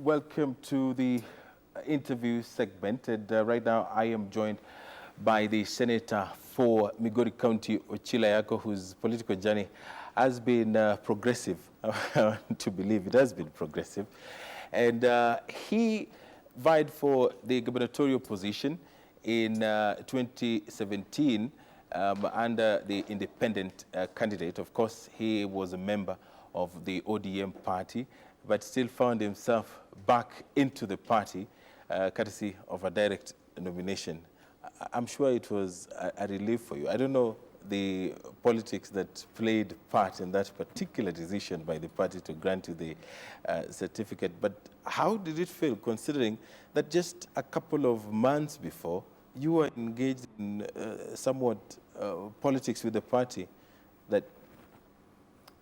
welcome to the interview segment. And right now I am joined by the Senator for Migori County, Ochillo Ayacko, whose political journey has been progressive. To believe it has been progressive. And he vied for the gubernatorial position in 2017 under the independent candidate. Of course, he was a member of the ODM party, but still found himself back into the party, courtesy of a direct nomination. I'm sure it was a relief for you. I don't know the politics that played part in that particular decision by the party to grant you the certificate, but how did it feel, considering that just a couple of months before, you were engaged in somewhat politics with the party? That,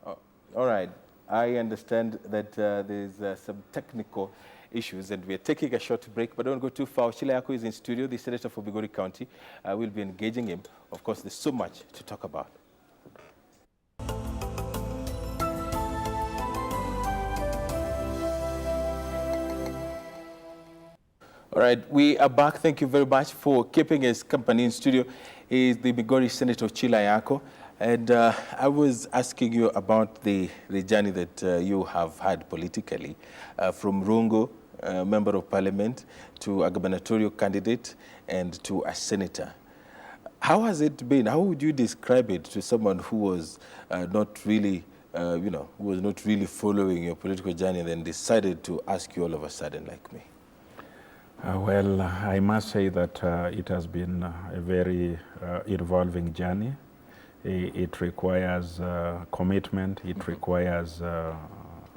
all right, I understand that there's some technical issues, and we're taking a short break, but don't go too far. Ochillo Ayacko is in studio, the Senator for Migori County. We'll be engaging him. Of course, there's so much to talk about. All right, we are back. Thank you very much for keeping us company. In studio is the Migori Senator Ochillo Ayacko. And I was asking you about the journey that you have had politically, from Rungo, Member of Parliament, to a gubernatorial candidate, and to a senator. How has it been? How would you describe it to someone who was not really, who was not really following your political journey and then decided to ask you all of a sudden, like me? Well, I must say that it has been a very involving journey. It requires commitment. It requires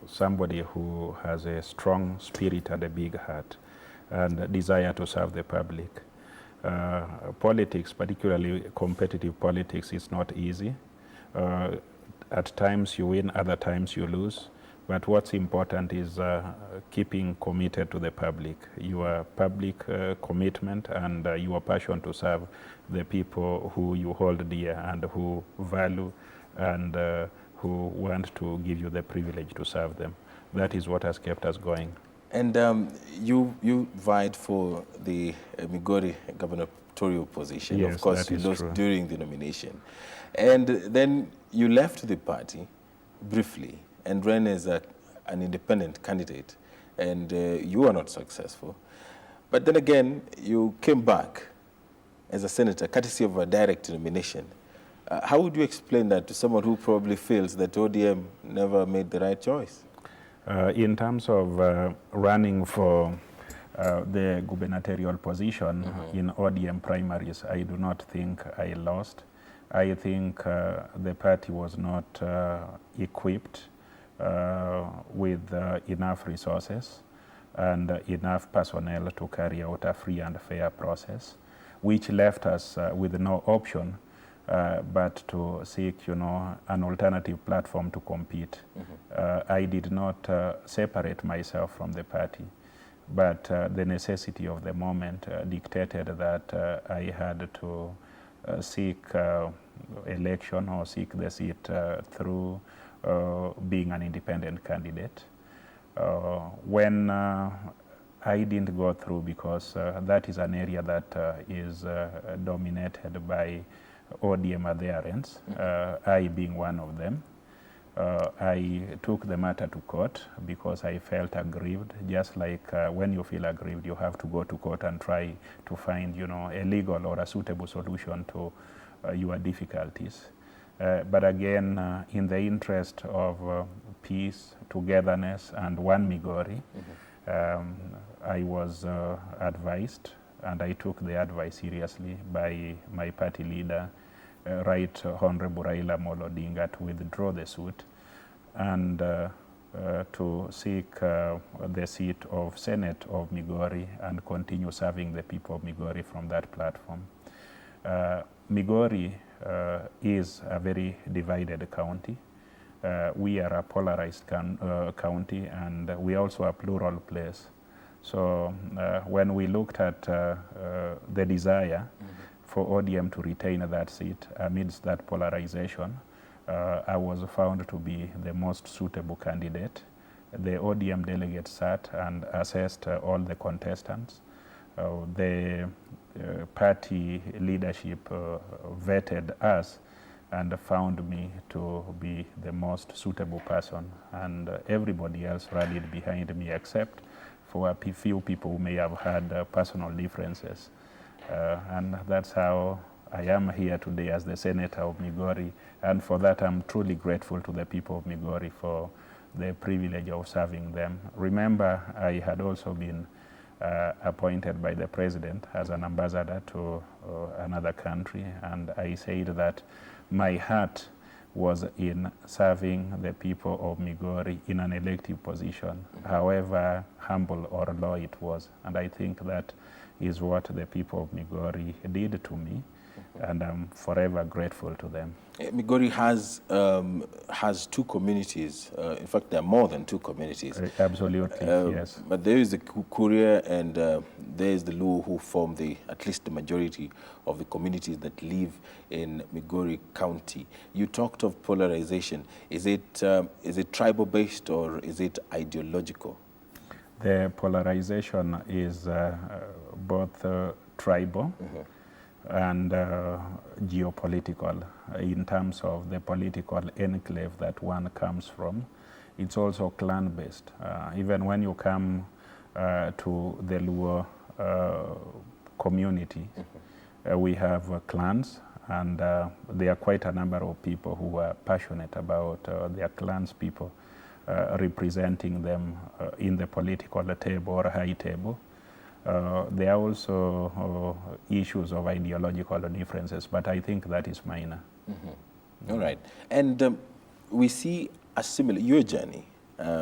somebody who has a strong spirit and a big heart and a desire to serve the public. Politics, particularly competitive politics, is not easy. At times you win, other times you lose. But what's important is keeping committed to the public, your public commitment and your passion to serve the people who you hold dear and who value and who want to give you the privilege to serve them. That is what has kept us going. And you vied for the Migori gubernatorial position. Yes, of course, you lost true. During the nomination. And then you left the party briefly and ran as an independent candidate, and you were not successful. But then again, you came back as a senator, courtesy of a direct nomination. How would you explain that to someone who probably feels that ODM never made the right choice? In terms of running for the gubernatorial position in ODM primaries, I do not think I lost. I think the party was not equipped with enough resources and enough personnel to carry out a free and fair process, which left us with no option but to seek, an alternative platform to compete. I did not separate myself from the party, but the necessity of the moment dictated that I had to seek election or seek the seat through being an independent candidate. When I didn't go through, because that is an area that is dominated by ODM adherents, I being one of them. I took the matter to court because I felt aggrieved. Just like when you feel aggrieved, you have to go to court and try to find, a legal or a suitable solution to your difficulties. But again, in the interest of peace, togetherness, and one Migori, I was advised, and I took the advice seriously by my party leader, Right Honorable Raila Amolo Odinga, to withdraw the suit and to seek the seat of Senate of Migori and continue serving the people of Migori from that platform. Migori is a very divided county. We are a polarized county, and we also a plural place. So when we looked at the desire for ODM to retain that seat amidst that polarization, I was found to be the most suitable candidate the ODM delegates sat and assessed all the contestants. The party leadership vetted us and found me to be the most suitable person, and everybody else rallied behind me except for a few people who may have had personal differences. And that's how I am here today as the Senator of Migori, and for that I'm truly grateful to the people of Migori for the privilege of serving them. Remember, I had also been appointed by the President as an ambassador to another country, and I said that my heart was in serving the people of Migori in an elective position, however humble or low it was. And I think that is what the people of Migori did to me, and I'm forever grateful to them. Migori has two communities. In fact, there are more than two communities. Absolutely, yes. But there is the Kuria and there is the Luo, who form at least the majority of the communities that live in Migori County. You talked of polarization. Is it tribal-based or is it ideological? The polarization is both tribal and geopolitical in terms of the political enclave that one comes from. It's also clan-based. Even when you come to the Luo community, we have clans, and there are quite a number of people who are passionate about their clans people representing them in the political table or high table. There are also issues of ideological differences, but I think that is minor. All right. And we see a similar, your journey,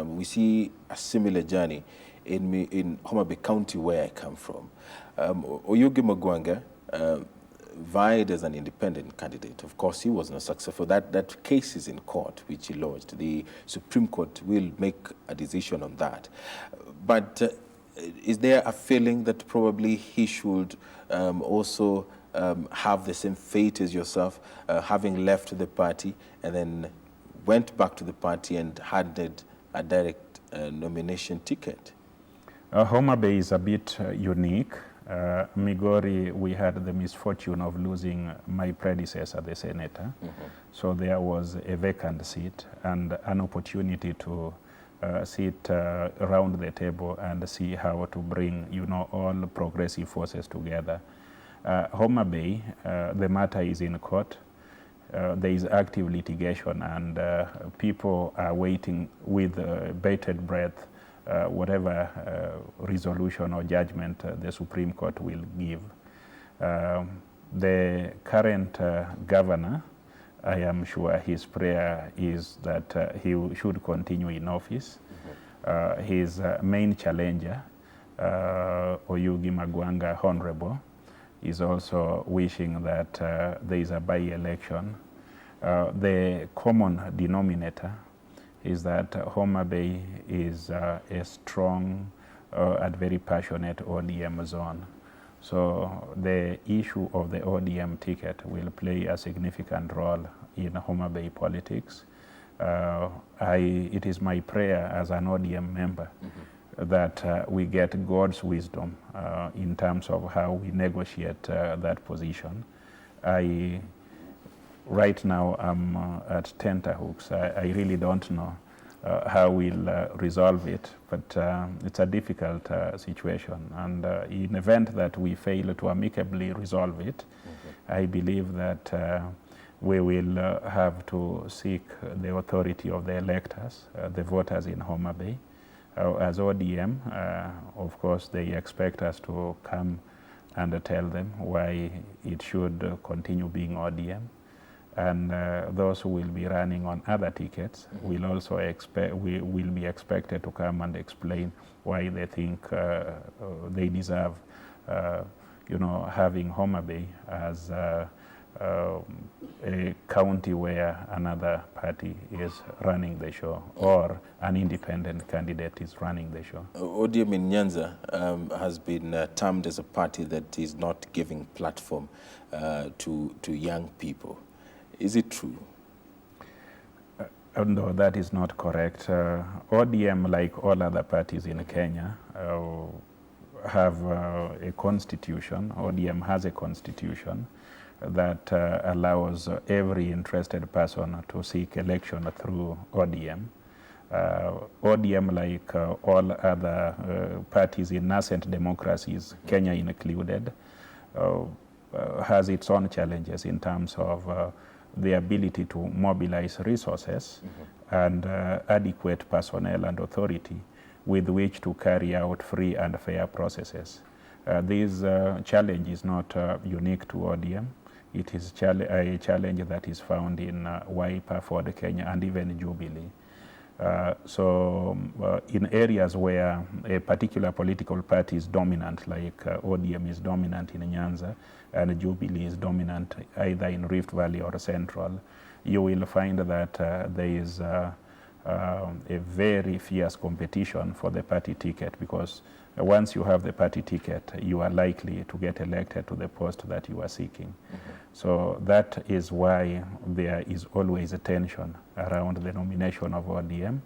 we see a similar journey in Homa Bay County, where I come from. Oyugi Magwanga vied as an independent candidate. Of course, he was not successful. That case is in court, which he lodged. The Supreme Court will make a decision on that. But is there a feeling that probably he should also have the same fate as yourself, having left the party and then went back to the party and handed a direct nomination ticket? Homa Bay is a bit unique. Migori, we had the misfortune of losing my predecessor, the senator. So there was a vacant seat and an opportunity to sit around the table and see how to bring, all progressive forces together. Homa Bay, the matter is in court. There is active litigation, and people are waiting with bated breath whatever resolution or judgment the Supreme Court will give. The current governor, I am sure his prayer is that he should continue in office. His main challenger, Oyugi Magwanga, Honorable, is also wishing that there is a by-election. The common denominator is that Homa Bay is a strong and very passionate ODM zone. So the issue of the ODM ticket will play a significant role in Homa Bay politics. It is my prayer as an ODM member that we get God's wisdom in terms of how we negotiate that position. Right now I'm at tenterhooks. I really don't know how we'll resolve it, but it's a difficult situation. And in event that we fail to amicably resolve it, I believe that we will have to seek the authority of the electors, the voters in Homa Bay. As ODM, of course, they expect us to come and tell them why it should continue being ODM. And those who will be running on other tickets will also will be expected to come and explain why they think they deserve, having Homa Bay as a county where another party is running the show or an independent candidate is running the show. ODM in Nyanza has been termed as a party that is not giving platform to young people. Is it true? No, that is not correct. ODM, like all other parties in Kenya, have a constitution. ODM has a constitution that allows every interested person to seek election through ODM. ODM, like all other parties in nascent democracies, Kenya included, has its own challenges in terms of the ability to mobilize resources and adequate personnel and authority with which to carry out free and fair processes. This challenge is not unique to ODM. It is a challenge that is found in Wiper, Ford Kenya, and even Jubilee. In areas where a particular political party is dominant, like ODM is dominant in Nyanza and Jubilee is dominant either in Rift Valley or Central, you will find that there is a very fierce competition for the party ticket, because once you have the party ticket, you are likely to get elected to the post that you are seeking. So that is why there is always a tension around the nomination of ODM.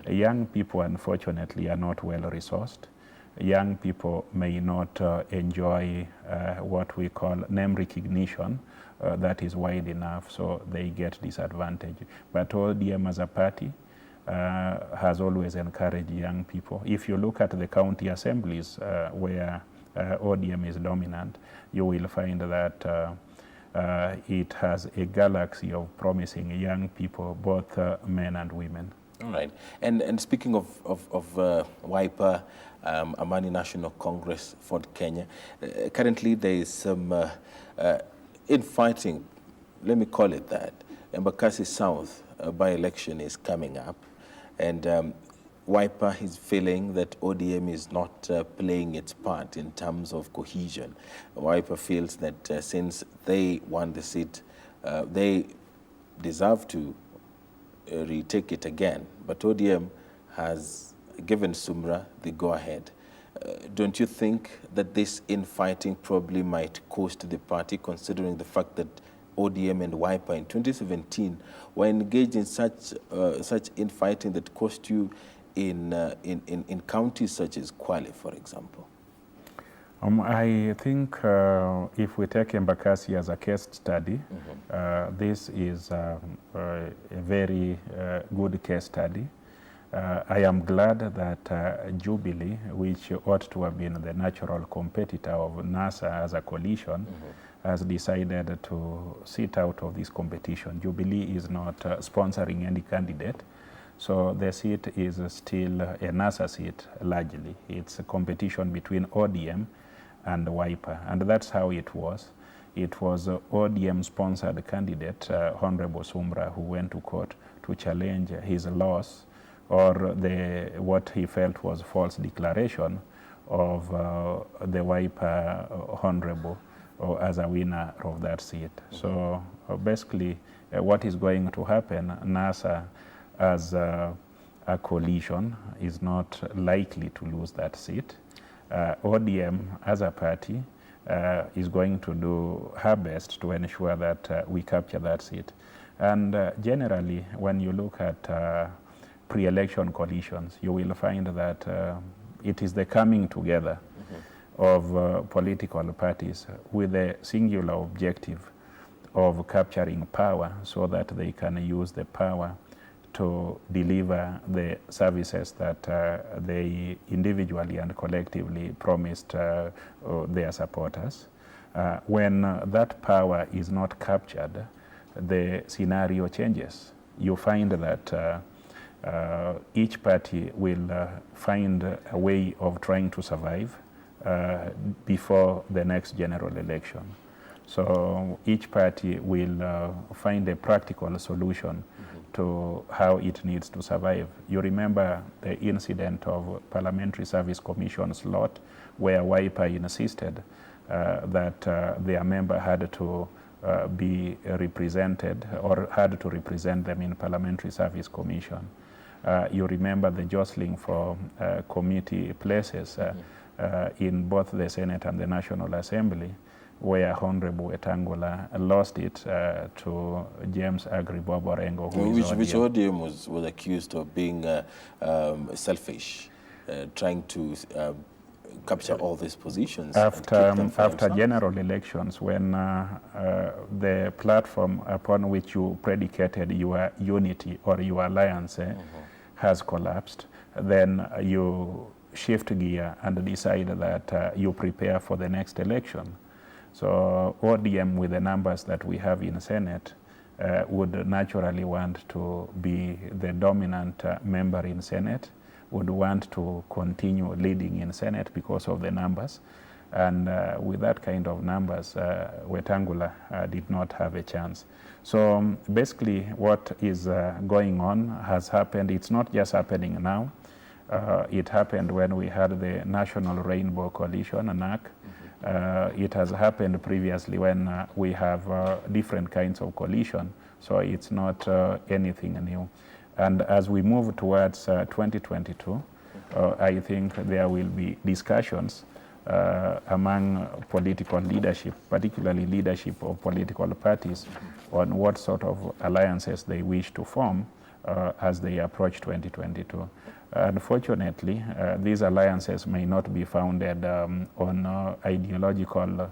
Young people, unfortunately, are not well resourced. Young people may not enjoy what we call name recognition that is wide enough, so they get disadvantaged. But ODM as a party has always encouraged young people. If you look at the county assemblies where ODM is dominant, you will find that it has a galaxy of promising young people, both men and women. All right. And speaking of Wiper, Amani National Congress, Ford Kenya, currently there is some infighting, let me call it that. Embakasi South by-election is coming up, and Wiper is feeling that ODM is not playing its part in terms of cohesion. Wiper feels that since they won the seat, they deserve to retake it again. But ODM has given Sumra the go-ahead. Don't you think that this infighting probably might cost the party, considering the fact that ODM and Wiper in 2017 were engaged in such infighting that cost you in counties such as Kwale, for example? I think if we take Embakasi as a case study, this is a very good case study. I am glad that Jubilee, which ought to have been the natural competitor of NASA as a coalition, has decided to sit out of this competition. Jubilee is not sponsoring any candidate, so the seat is still a NASA seat largely. It's a competition between ODM and Wiper, and that's how it was. It was ODM-sponsored candidate, Honorable Sumra, who went to court to challenge his loss or what he felt was false declaration of the Wiper Honorable as a winner of that seat. So basically, what is going to happen, NASA as a coalition is not likely to lose that seat. ODM as a party is going to do her best to ensure that we capture that seat. And generally, when you look at pre-election coalitions, you will find that it is the coming together of political parties with a singular objective of capturing power so that they can use the power to deliver the services that they individually and collectively promised their supporters. When that power is not captured, the scenario changes. You find that each party will find a way of trying to survive before the next general election. So each party will find a practical solution to how it needs to survive. You remember the incident of Parliamentary Service Commission's lot, where Wiper insisted that their member had to be represented or had to represent them in Parliamentary Service Commission. You remember the jostling for committee places in both the Senate and the National Assembly. where Honorable Wetangula lost it to James Agribobo-Orengo, who is Which ODM was accused of being selfish, trying to capture all these positions. After general elections, when the platform upon which you predicated your unity or your alliance has collapsed, then you shift gear and decide that you prepare for the next election. So ODM, with the numbers that we have in Senate, would naturally want to be the dominant member in Senate, would want to continue leading in Senate because of the numbers. And with that kind of numbers, Wetangula did not have a chance. So basically what is going on has happened. It's not just happening now. It happened when we had the National Rainbow Coalition, NAC. It has happened previously when we have different kinds of coalition. So it's not anything new. And as we move towards 2022, I think there will be discussions among political leadership, particularly leadership of political parties, on what sort of alliances they wish to form as they approach 2022. Unfortunately, these alliances may not be founded on ideological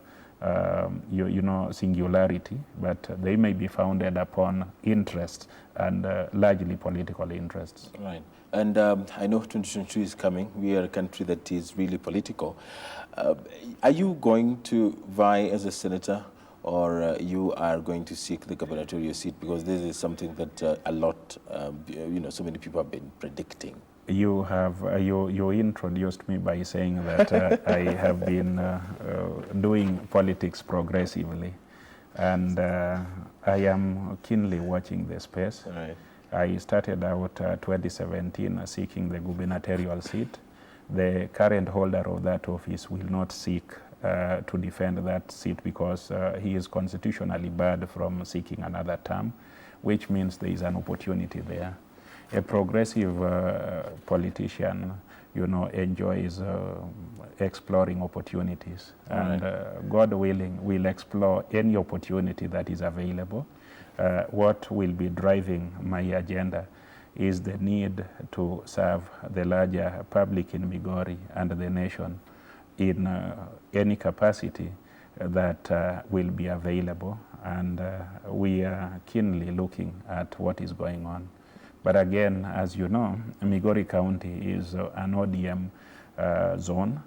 singularity, but they may be founded upon interests and largely political interests. Right. And I know 2022 is coming. We are a country that is really political. Are you going to vie as a senator, or you are going to seek the gubernatorial seat? Because this is something that a lot, so many people have been predicting. You have you introduced me by saying that I have been doing politics progressively, and I am keenly watching the space. Right. I started out 2017 seeking the gubernatorial seat. The current holder of that office will not seek to defend that seat because he is constitutionally barred from seeking another term, which means there is an opportunity there. A progressive politician, enjoys exploring opportunities. And God willing, will explore any opportunity that is available. What will be driving my agenda is the need to serve the larger public in Migori and the nation in any capacity that will be available. And we are keenly looking at what is going on. But again, as you know, Migori County is an ODM zone,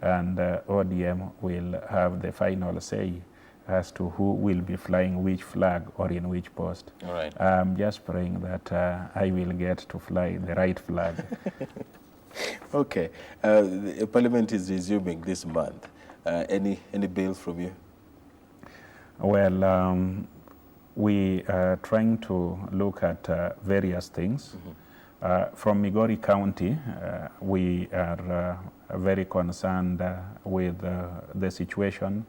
and ODM will have the final say as to who will be flying which flag or in which post. All right. I'm just praying that I will get to fly the right flag. Okay. The Parliament is resuming this month. Any bills from you? Well, we are trying to look at various things. From Migori County, we are very concerned with the situation,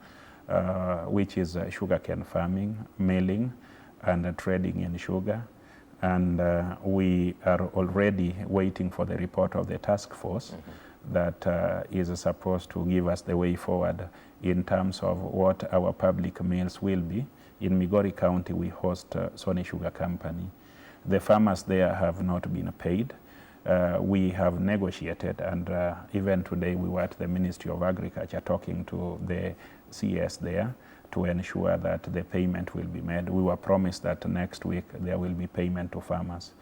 which is sugarcane farming, milling, and trading in sugar. And we are already waiting for the report of the task force that is supposed to give us the way forward in terms of what our public meals will be. In Migori County, we host Sony Sugar Company. The farmers there have not been paid. We have negotiated, and even today we were at the Ministry of Agriculture talking to the CS there to ensure that the payment will be made. We were promised that next week there will be payment to farmers.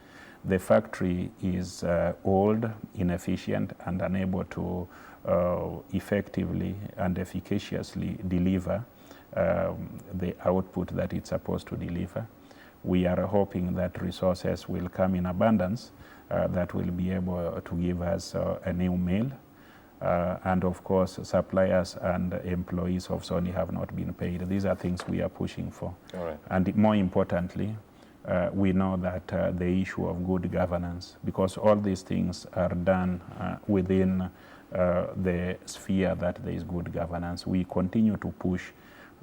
The factory is old, inefficient, and unable to effectively and efficaciously deliver the output that it's supposed to deliver. We are hoping that resources will come in abundance that will be able to give us a new mill. And of course, suppliers and employees of Sony have not been paid. These are things we are pushing for. All right. And more importantly, we know that the issue of good governance, because all these things are done within the sphere that there is good governance. We continue to push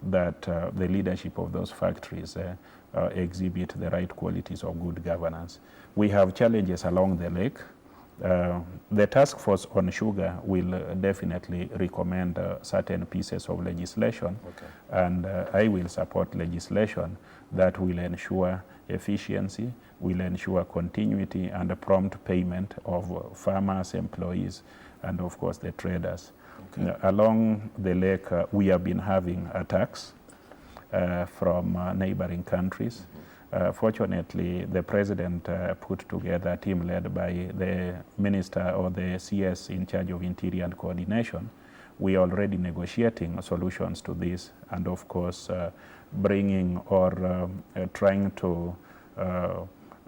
that the leadership of those factories exhibit the right qualities of good governance. We have challenges along the lake. The task force on sugar will definitely recommend certain pieces of legislation, and I will support legislation that will ensure efficiency, will ensure continuity and a prompt payment of farmers, employees, and of course the traders. Along the lake, we have been having attacks from neighboring countries. Fortunately, the president put together a team led by the minister or the CS in charge of interior and coordination. We are already negotiating solutions to this, and of course bringing or trying to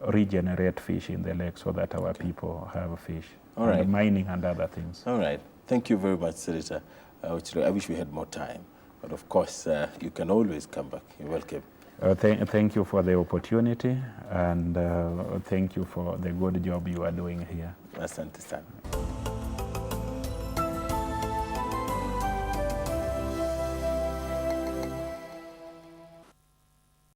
regenerate fish in the lake so that our people have fish. All right. And mining and other things. All right. Thank you very much, Senator Ochillo. I wish we had more time, but of course you can always come back. You're welcome. Thank you for the opportunity, and thank you for the good job you are doing here. Asante sana.